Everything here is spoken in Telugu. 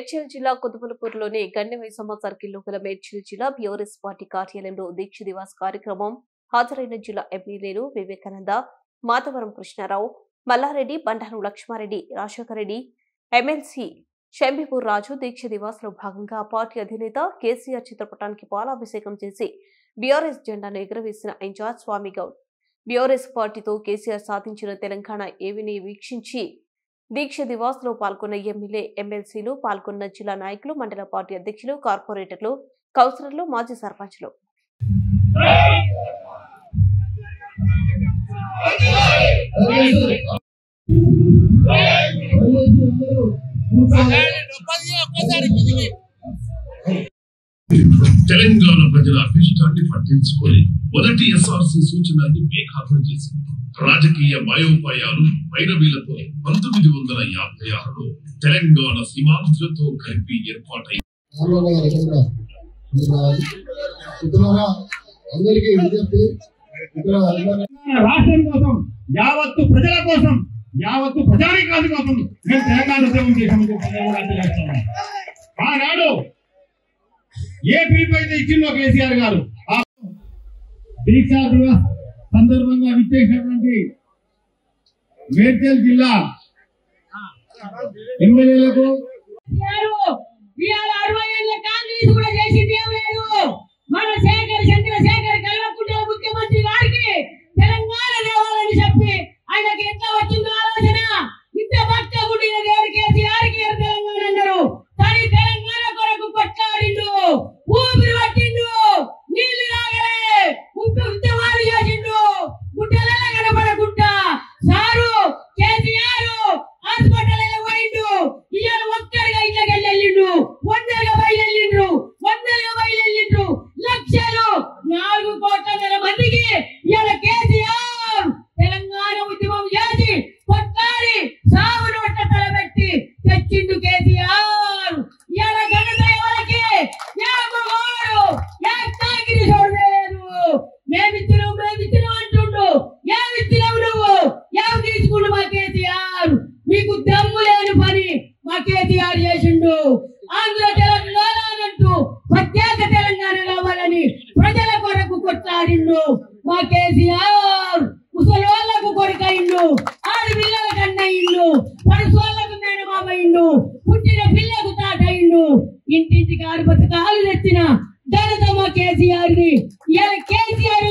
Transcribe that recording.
మేడ్చల్ జిల్లా కుతుబులపూర్లోని గన్నెమైసమ్మ సర్కిల్లో గల మేడ్చల్ జిల్లా బీఆర్ఎస్ పార్టీ కార్యాలయంలో దీక్ష దివాస్ కార్యక్రమం హాజరైన జిల్లా ఎమ్మెల్యేలు వివేకానంద, మాధవరం కృష్ణారావు, మల్లారెడ్డి, బండారు లక్ష్మారెడ్డి, రాజశేఖర్ రెడ్డి, ఎమ్మెల్సీ షంబీపూర్ రాజు దీక్ష దివాస్ లో భాగంగా పార్టీ అధినేత కేసీఆర్ చిత్రపటానికి పాలాభిషేకం చేసి బీఆర్ఎస్ జెండాను ఎగురవేసిన ఇన్ఛార్జ్ స్వామి గౌడ్ బీఆర్ఎస్ పార్టీతో కేసీఆర్ సాధించిన తెలంగాణ ఏవిని వీక్షించి దీక్ష దివాస్ లో పాల్గొన్న ఎమ్మెల్యే, ఎమ్మెల్సీలు పాల్గొన్న జిల్లా నాయకులు, మండల పార్టీ అధ్యక్షులు, కార్పొరేటర్లు, కౌన్సిలర్లు, మాజీ సర్పంచ్లు. తెలంగాణ ప్రజల అభిష్టాన్ని పట్టించుకొని మొదటి ఎస్ఆర్సీ సూచనల్ని బేఖాతం చేసింది. రాజకీయ మాయోపాయాలు వైరవీలతో 1956లో తెలంగాణ సీమాంధ్రతో కలిపి ఏర్పాటై రాష్ట్రం కోసం, యావత్తు ప్రజల కోసం, యావత్తు ప్రజానికాల కోసం మేము తెలంగాణ ఉద్యమం చేసాము. ఆనాడు ఏ పిలుపు అయితే ఇచ్చిందో కేసీఆర్ గారు ఆ దీక్షా దివస్ సందర్భంగా విచ్చేసినటువంటి మేడ్చల్ జిల్లా ఎమ్మెల్యేలకు మన చంద్రశేఖర్ కల్వకుంట్ల ముఖ్యమంత్రి గారికి తెలంగాణ దేవాలని చెప్పి ఆయనకి ఎట్లా వచ్చిందో ఆలోచన. ఇంత భక్త గుడిన దేవుడు కేసీఆర్ కి తెలంగాణ అన్నారు. కానీ తెలంగాణ కొరకు కొట్లాడిండు, ఊపిరి పట్టిండు, నీళ్లు రాగలే, ఉద్యమాలు చేసిండు, గుట్టలలో కనపడకుండా సారు కేసీఆర్ హాస్పిటల్ పోయిండు. ఇవాళ ఒక్కడిగా ఇళ్ళకి వెళ్ళిండు, వందలుగా బయలుదేరిండ్రు, లక్షలు 4 కోట్ల మందికి ఇవాళ కేసీఆర్ తెలంగాణ ఉద్యమం చేసి కొట్లాడి సాగు నోట్ల తలబెట్టి తెచ్చిండు కేసీఆర్. ఇవాళ ఘనత ఎవరికి? మేమిచ్చినాం అంటుండు. ఏమిచ్చినావు నువ్వు? ఏమి తీసుకుండు మా కేసీఆర్? మీకు దమ్ము లేని పని మా కేసీఆర్ చేసిండు. ఆంధ్ర తెలంగాణ అంటూ ప్రత్యేక తెలంగాణ కావాలని ప్రజల కొరకు కొట్లాడిండు మా కేసీఆర్. ముసలోళ్లకు కొడుకయిండు, ఆడపిల్లల కన్నయిండు, పడుసోళ్లకు మేనమామయిండు, పుట్టిన పిల్లకు తాతయిండు. ఇంటింటికి 6 పథకాలు తెచ్చిన ఘనత మా కేసీఆర్ ది. ఇలా కేసీఆర్